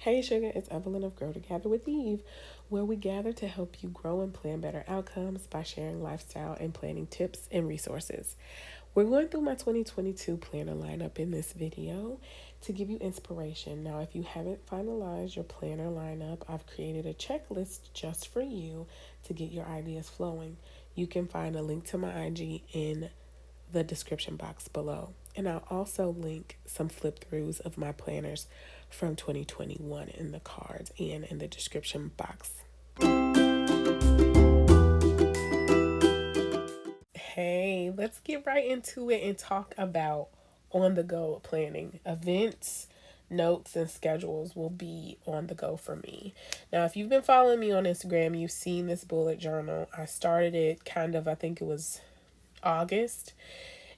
Hey sugar, it's Evelyn of Growtogatherwitheve, where we gather to help you grow and plan better outcomes by sharing lifestyle and planning tips and resources. We're going through my 2022 planner lineup in this video to give you inspiration. Now, if you haven't finalized your planner lineup, I've created a checklist just for you to get your ideas flowing. You can find a link to my IG in the description box below. And I'll also link some flip throughs of my planners from 2021 in the cards and in the description box. Hey, let's get right into it and talk about on the go planning. Events, notes, and schedules will be on the go for me. Now, if you've been following me on Instagram, you've seen this bullet journal. I started it I think it was August.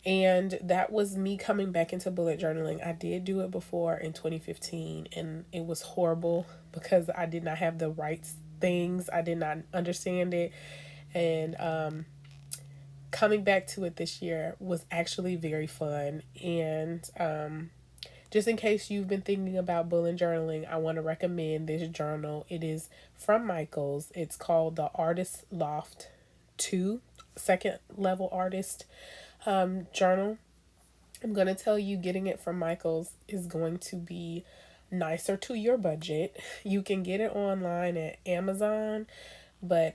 And that was me coming back into bullet journaling. I did do it before in 2015, and it was horrible because I did not have the right things. I did not understand it. And coming back to it this year was actually very fun. And just in case you've been thinking about bullet journaling, I want to recommend this journal. It is from Michaels. It's called the Artist Loft 2, second level artist journal. I'm going to tell you, getting it from Michaels is going to be nicer to your budget. You can get it online at Amazon, but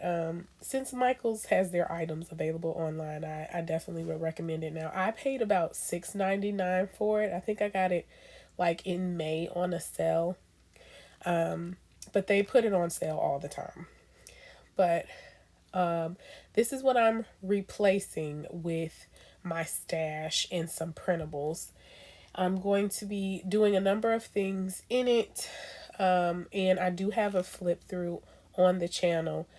since Michaels has their items available online, I definitely would recommend it. Now, I paid about $6.99 for it. I think I got it like in May on a sale, but they put it on sale all the time. But this is what I'm replacing with my stash and some printables. I'm going to be doing a number of things in it, and I do have a flip through on the channel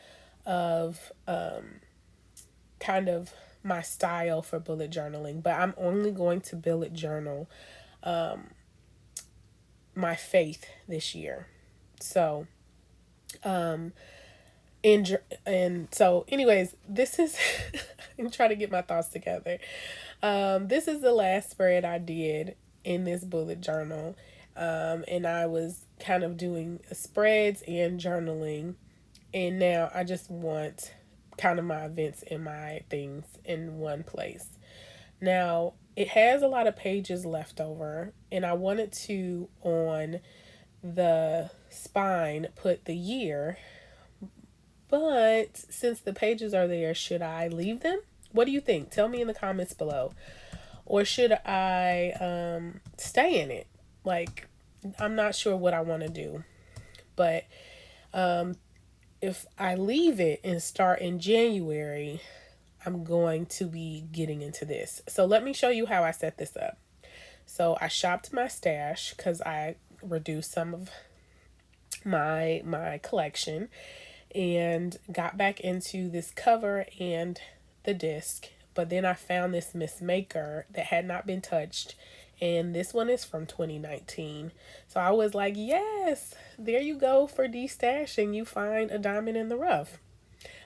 of kind of my style for bullet journaling, but I'm only going to bullet journal my faith this year. So and so anyways, this is I'm trying to get my thoughts together. This is the last spread I did in this bullet journal, and I was kind of doing spreads and journaling, and now I just want kind of my events and my things in one place. Now, it has a lot of pages left over, and I wanted to, on the spine, put the year. But since the pages are there, should I leave them? What do you think? Tell me in the comments below. Or should I stay in it? Like, I'm not sure what I want to do. But if I leave it and start in January, I'm going to be getting into this. So let me show you how I set this up. So I shopped my stash because I reduced some of my collection, and got back into this cover and the disc. But then I found this Miss Maker that had not been touched, and this one is from 2019. So I was like, yes, there you go for destashing. You find a diamond in the rough.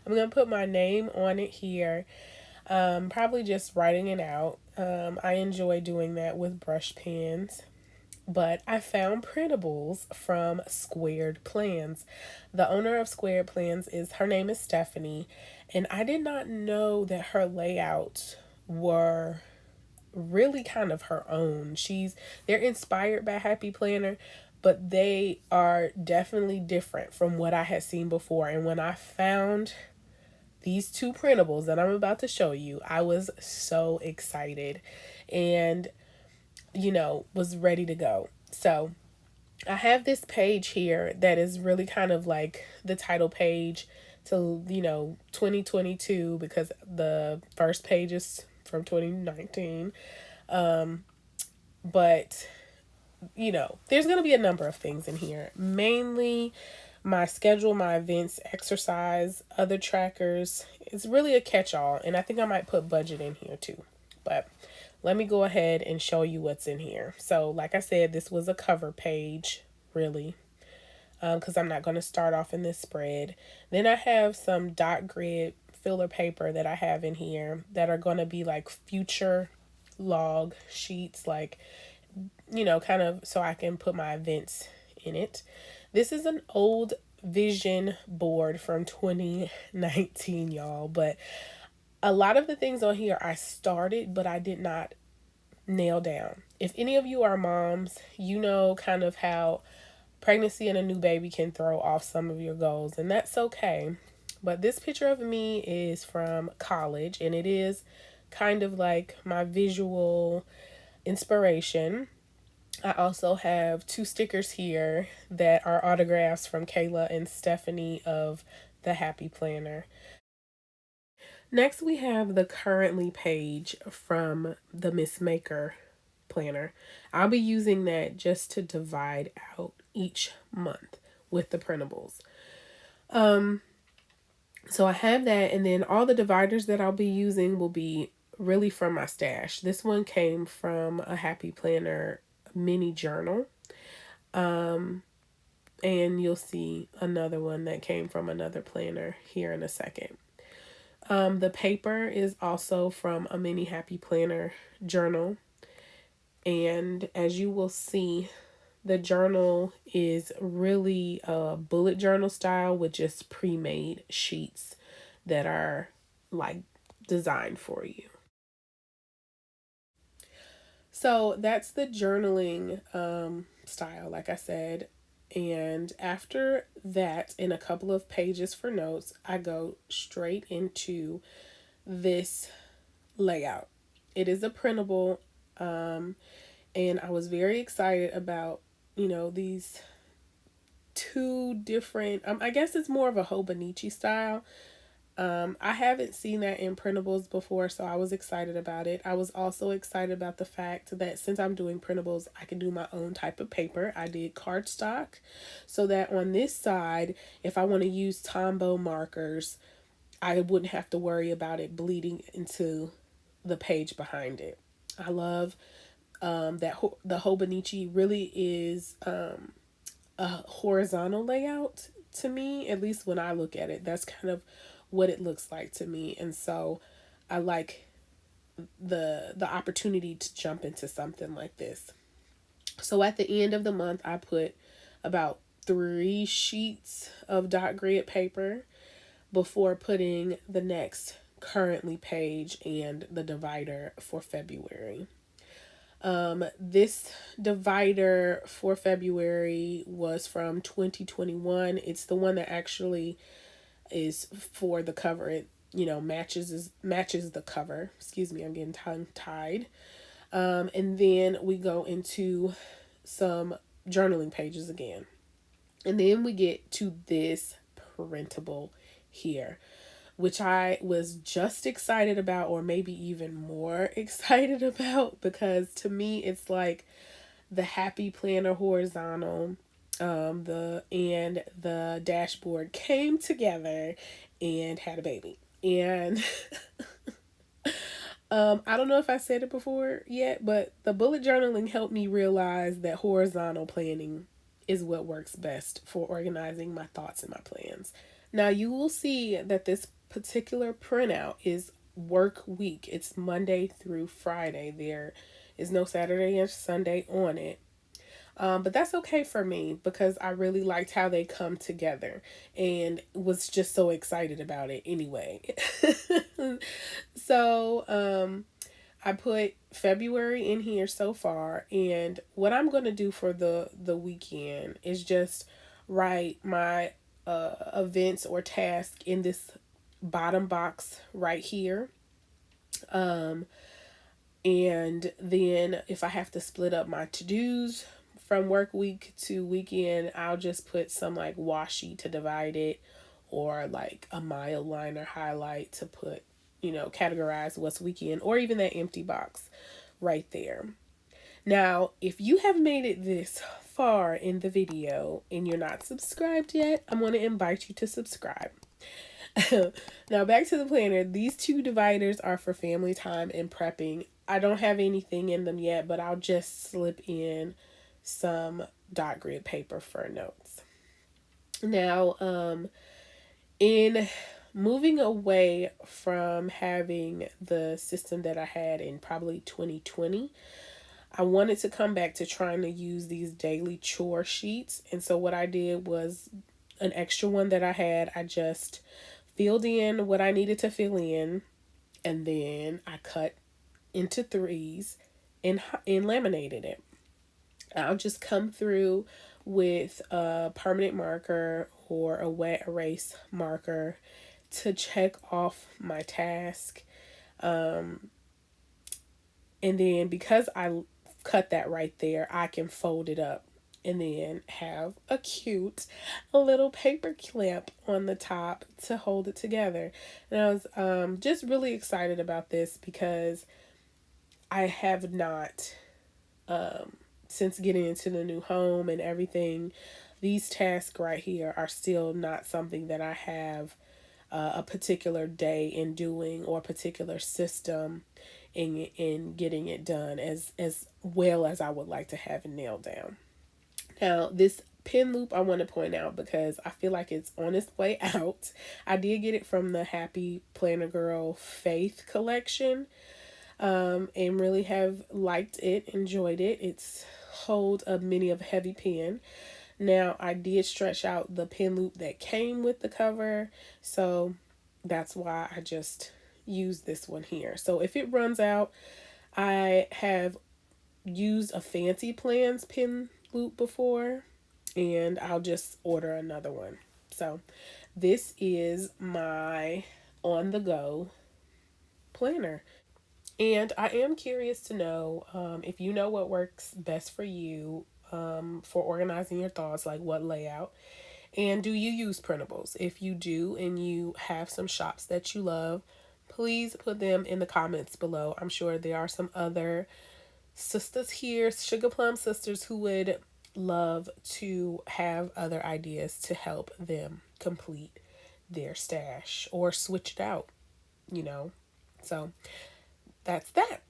I'm going to put my name on it here, probably just writing it out. I enjoy doing that with brush pens. But I found printables from Squared Plans. The owner of Squared Plans her name is Stephanie, and I did not know that her layouts were really kind of her own. They're inspired by Happy Planner, but they are definitely different from what I had seen before. And when I found these two printables that I'm about to show you, I was so excited and was ready to go. So I have this page here that is really kind of like the title page to 2022, because the first page is from 2019. But there's going to be a number of things in here, mainly my schedule, my events, exercise, other trackers. It's really a catch-all, and I think I might put budget in here too. But let me go ahead and show you what's in here. So like I said, this was a cover page, really, because I'm not going to start off in this spread. Then I have some dot grid filler paper that I have in here that are going to be like future log sheets, like, kind of so I can put my events in it. This is an old vision board from 2019, y'all, but a lot of the things on here I started, but I did not nail down. If any of you are moms, you know kind of how pregnancy and a new baby can throw off some of your goals, and that's okay. But this picture of me is from college, and it is kind of like my visual inspiration. I also have two stickers here that are autographs from Kayla and Stephanie of the Happy Planner. Next, we have the currently page from the Miss Maker planner. I'll be using that just to divide out each month with the printables. So I have that, and then all the dividers that I'll be using will be really from my stash. This one came from a Happy Planner mini journal. And you'll see another one that came from another planner here in a second. The paper is also from a mini Happy Planner journal. And as you will see, the journal is really a bullet journal style with just pre-made sheets that are like designed for you. So that's the journaling style, like I said. And after that, in a couple of pages for notes, I go straight into this layout. It is a printable, and I was very excited about, these two different, I guess it's more of a Hobonichi style. I haven't seen that in printables before, so I was excited about it. I was also excited about the fact that since I'm doing printables, I can do my own type of paper. I did cardstock, so that on this side, if I want to use Tombow markers, I wouldn't have to worry about it bleeding into the page behind it. I love that the Hobonichi really is a horizontal layout to me, at least when I look at it. That's kind of what it looks like to me, and so I like the opportunity to jump into something like this. So at the end of the month, I put about 3 sheets of dot grid paper before putting the next currently page and the divider for February. This divider for February was from 2021. It's the one that actually is for the cover. It matches the cover. Excuse me, I'm getting tongue tied. And then we go into some journaling pages again, and then we get to this printable here, which I was just excited about, or maybe even more excited about, because to me it's like the Happy Planner horizontal, the dashboard came together and had a baby. And I don't know if I said it before yet, but the bullet journaling helped me realize that horizontal planning is what works best for organizing my thoughts and my plans. Now you will see that this particular printout is work week. It's Monday through Friday. There is no Saturday and Sunday on it. But that's okay for me because I really liked how they come together and was just so excited about it anyway. So I put February in here so far, and what I'm going to do for the weekend is just write my events or task in this bottom box right here. And then if I have to split up my to-dos from work week to weekend, I'll just put some like washi to divide it, or like a mile liner highlight to put, categorize what's weekend, or even that empty box right there. Now, if you have made it this far in the video and you're not subscribed yet, I'm going to invite you to subscribe. Now back to the planner. These 2 dividers are for family time and prepping. I don't have anything in them yet, but I'll just slip in some dot grid paper for notes. Now, in moving away from having the system that I had in probably 2020, I wanted to come back to trying to use these daily chore sheets. And so what I did was an extra one that I had, I just filled in what I needed to fill in, and then I cut into threes and laminated it. I'll just come through with a permanent marker or a wet erase marker to check off my task. And then because I cut that right there, I can fold it up and then have a cute little paper clip on the top to hold it together. And I was just really excited about this because I have not, since getting into the new home and everything, these tasks right here are still not something that I have a particular day in doing or a particular system in getting it done as well as I would like to have it nailed down. Now, this pin loop I want to point out because I feel like it's on its way out. I did get it from the Happy Planner Girl Faith collection, and really have liked it, enjoyed it. It's hold a mini of heavy pen. Now, I did stretch out the pin loop that came with the cover, so that's why I just used this one here. So if it runs out, I have used a Fancy Plans pin loop before, and I'll just order another one. So this is my on the go planner. And I am curious to know if you know what works best for you for organizing your thoughts, like what layout. And do you use printables? If you do and you have some shops that you love, please put them in the comments below. I'm sure there are some other sisters here, Sugar Plum sisters, who would love to have other ideas to help them complete their stash or switch it out, you know. So that's that.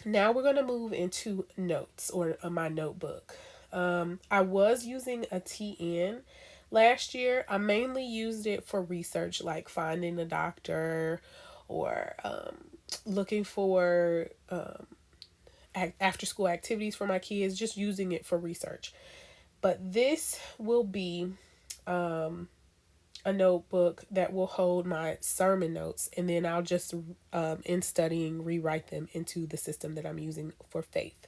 Now we're going to move into notes or my notebook. I was using a TN last year. I mainly used it for research, like finding a doctor or looking for after school activities for my kids, just using it for research. But this will be a notebook that will hold my sermon notes, and then I'll just, in studying, rewrite them into the system that I'm using for faith.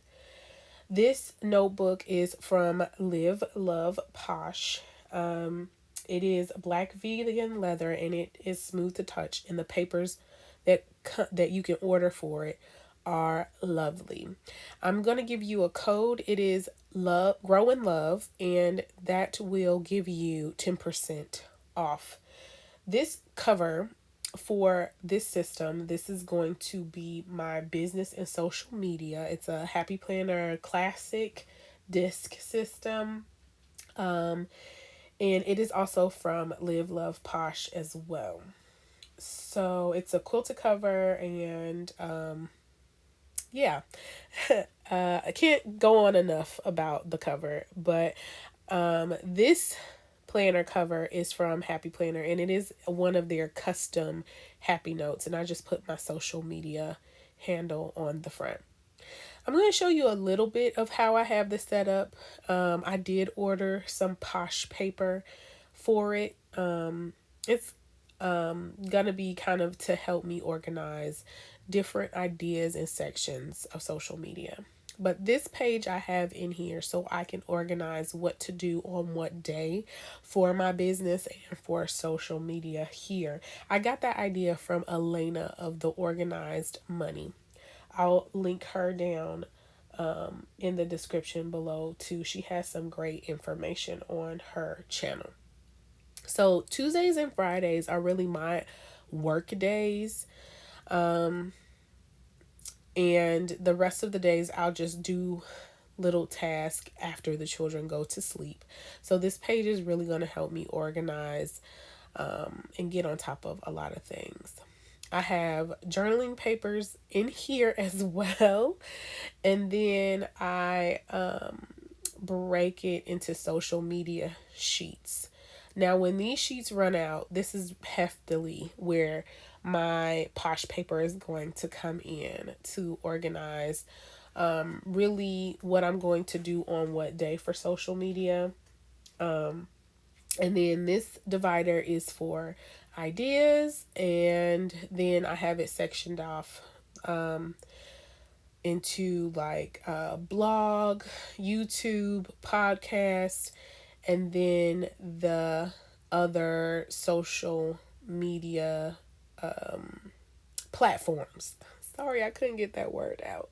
This notebook is from Live Love Posh. It is black vegan leather, and it is smooth to touch, and the papers that you can order for it are lovely. I'm going to give you a code. It is love grow in love, and that will give you 10% off. This cover for this system, this is going to be my business and social media. It's a Happy Planner Classic disc system. And it is also from Live Love Posh as well. So it's a quilted cover, and yeah. I can't go on enough about the cover, but this planner cover is from Happy Planner, and it is one of their custom happy notes, and I just put my social media handle on the front. I'm going to show you a little bit of how I have this set up. I did order some Posh Paper for it. It's gonna be kind of to help me organize different ideas and sections of social media. But this page I have in here so I can organize what to do on what day for my business and for social media here. I got that idea from Alaina of the Organized Money. I'll link her down in the description below too. She has some great information on her channel. So Tuesdays and Fridays are really my work days. And the rest of the days I'll just do little tasks after the children go to sleep. So this page is really going to help me organize and get on top of a lot of things. I have journaling papers in here as well. And then I break it into social media sheets. Now, when these sheets run out, this is heftily where my Posh Paper is going to come in to organize really what I'm going to do on what day for social media. And then this divider is for ideas, and then I have it sectioned off into like blog, YouTube, podcast, and then the other social media platforms. Sorry, I couldn't get that word out.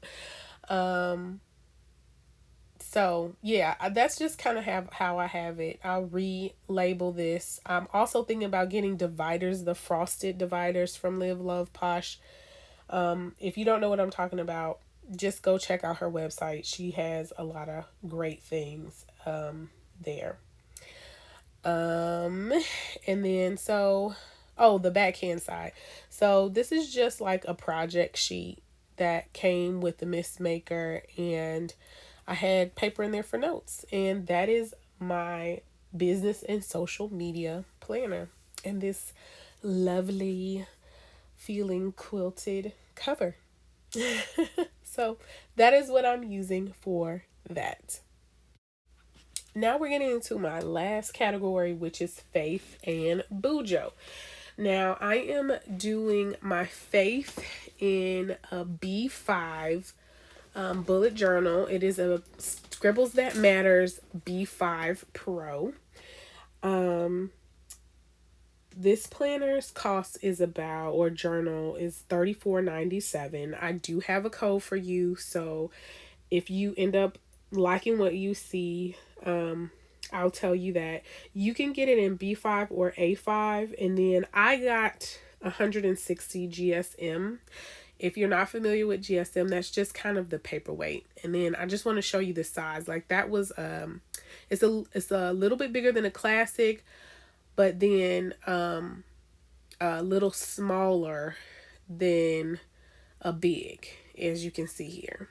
So yeah, that's just kind of how I have it. I'll relabel this. I'm also thinking about getting dividers, the frosted dividers from Live Love Posh. If you don't know what I'm talking about, just go check out her website. She has a lot of great things there. Um, and then the backhand side. So this is just like a project sheet that came with the Mist Maker, and I had paper in there for notes, and that is my business and social media planner, and this lovely feeling quilted cover. So that is what I'm using for that. Now we're getting into my last category, which is faith and bujo. Now I am doing my faith in a B5 bullet journal. It is a Scribbles That Matters B5 Pro. This planner's cost is about, or journal is $34.97. I do have a code for you, so if you end up liking what you see, I'll tell you that you can get it in B5 or A5, and then I got 160 GSM. If you're not familiar with GSM, that's just kind of the paperweight. And then I just want to show you the size. Like that was it's a little bit bigger than a classic, but then a little smaller than a big, as you can see here.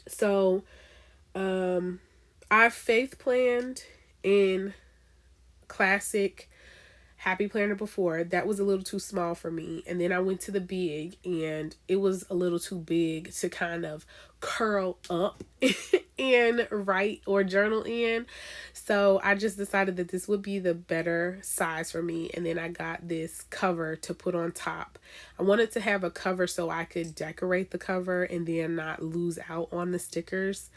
So I've faith planned in classic Happy Planner before. That was a little too small for me. And then I went to the big, and it was a little too big to kind of curl up and write or journal in. So I just decided that this would be the better size for me. And then I got this cover to put on top. I wanted to have a cover so I could decorate the cover and then not lose out on the stickers.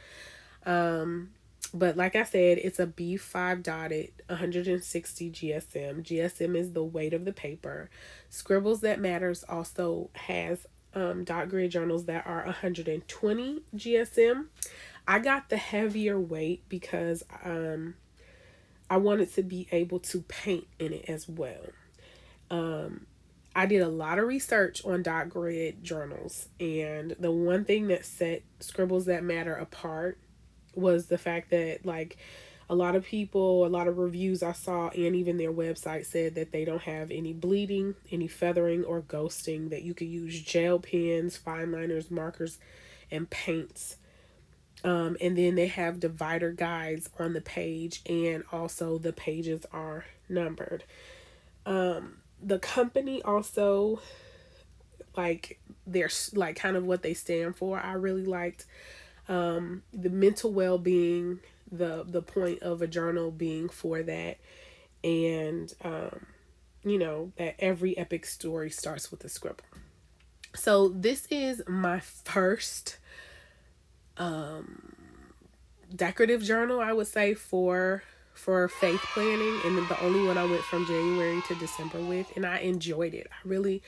But like I said, it's a B5 dotted 160 GSM. GSM is the weight of the paper. Scribbles That Matters also has dot grid journals that are 120 GSM. I got the heavier weight because I wanted to be able to paint in it as well. I did a lot of research on dot grid journals, and the one thing that set Scribbles That Matter apart was the fact that, like, a lot of people, a lot of reviews I saw, and even their website said that they don't have any bleeding, any feathering, or ghosting, that you could use gel pens, fine liners, markers, and paints. And then they have divider guides on the page, and also the pages are numbered. The company also, like, they're like kind of what they stand for, I really liked. The mental well-being, the point of a journal being for that, and that every epic story starts with a scribble. So this is my first decorative journal, I would say, for faith planning, and the only one I went from January to December with, and I enjoyed it. I really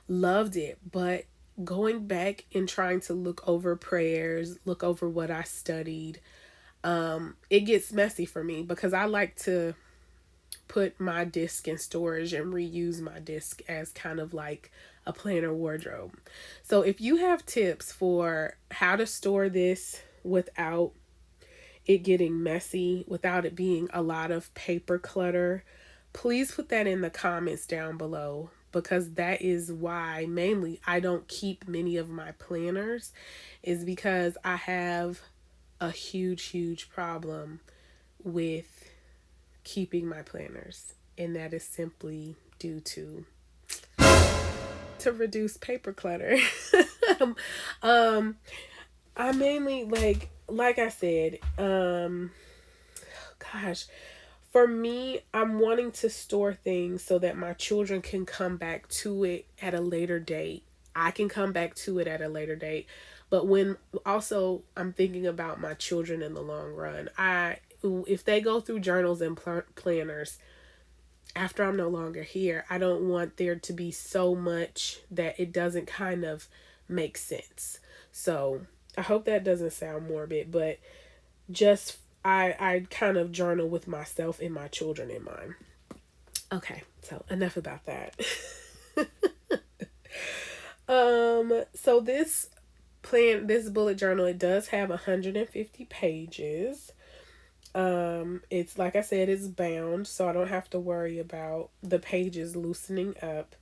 loved it. But going back and trying to look over prayers, look over what I studied, it gets messy for me because I like to put my disc in storage and reuse my disc as kind of like a planner wardrobe. So if you have tips for how to store this without it getting messy, without it being a lot of paper clutter, please put that in the comments down below, because that is why mainly I don't keep many of my planners, is because I have a huge problem with keeping my planners, and that is simply due to reduce paper clutter. um I mainly like I said, gosh, for me, I'm wanting to store things so that my children can come back to it at a later date. I can come back to it at a later date. But when also I'm thinking about my children in the long run. If they go through journals and planners after I'm no longer here, I don't want there to be so much that it doesn't kind of make sense. So, I hope that doesn't sound morbid, but just I kind of journal with myself and my children in mind. Okay, so enough about that. So this bullet journal, it does have 150 pages. It's like I said, it's bound, so I don't have to worry about the pages loosening up.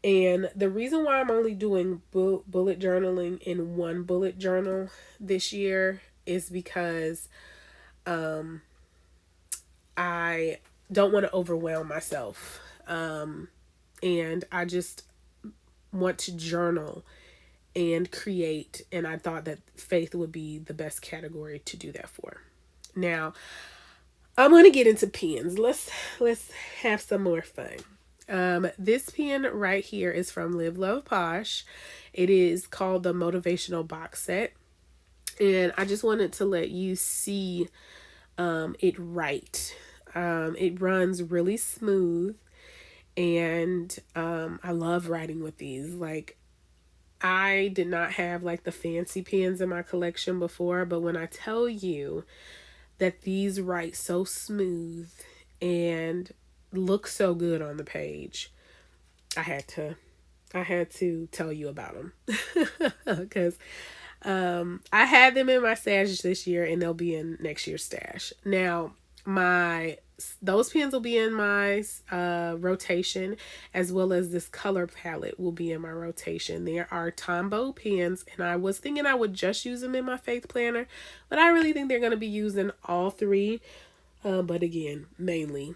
And the reason why I'm only doing bullet journaling in one bullet journal this year is because I don't want to overwhelm myself. And I just want to journal and create. And I thought that faith would be the best category to do that for. Now, I'm going to get into pens. Let's have some more fun. This pen right here is from Live Love Posh. It is called the Motivational Box Set. And I just wanted to let you see it write. It runs really smooth, and I love writing with these. Like, I did not have like the fancy pens in my collection before, but when I tell you that these write so smooth and look so good on the page, I had to tell you about them because I had them in my stash this year, and they'll be in next year's stash. Now, those pens will be in my rotation, as well as this color palette will be in my rotation. There are Tombow pens, and I was thinking I would just use them in my faith planner, but I really think they're going to be used in all three. But again, mainly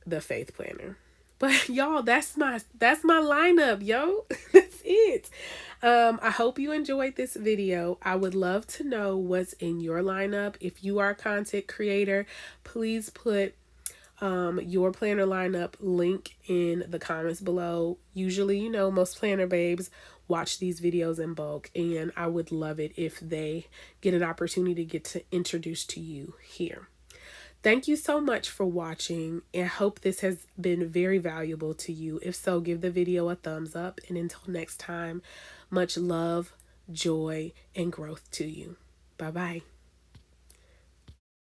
the faith planner. But y'all, that's my lineup, yo. That's it. I hope you enjoyed this video. I would love to know what's in your lineup. If you are a content creator, please put your planner lineup link in the comments below. Usually, most planner babes watch these videos in bulk, and I would love it if they get an opportunity to get to introduce to you here. Thank you so much for watching, and hope this has been very valuable to you. If so, give the video a thumbs up, and until next time, much love, joy, and growth to you. Bye-bye.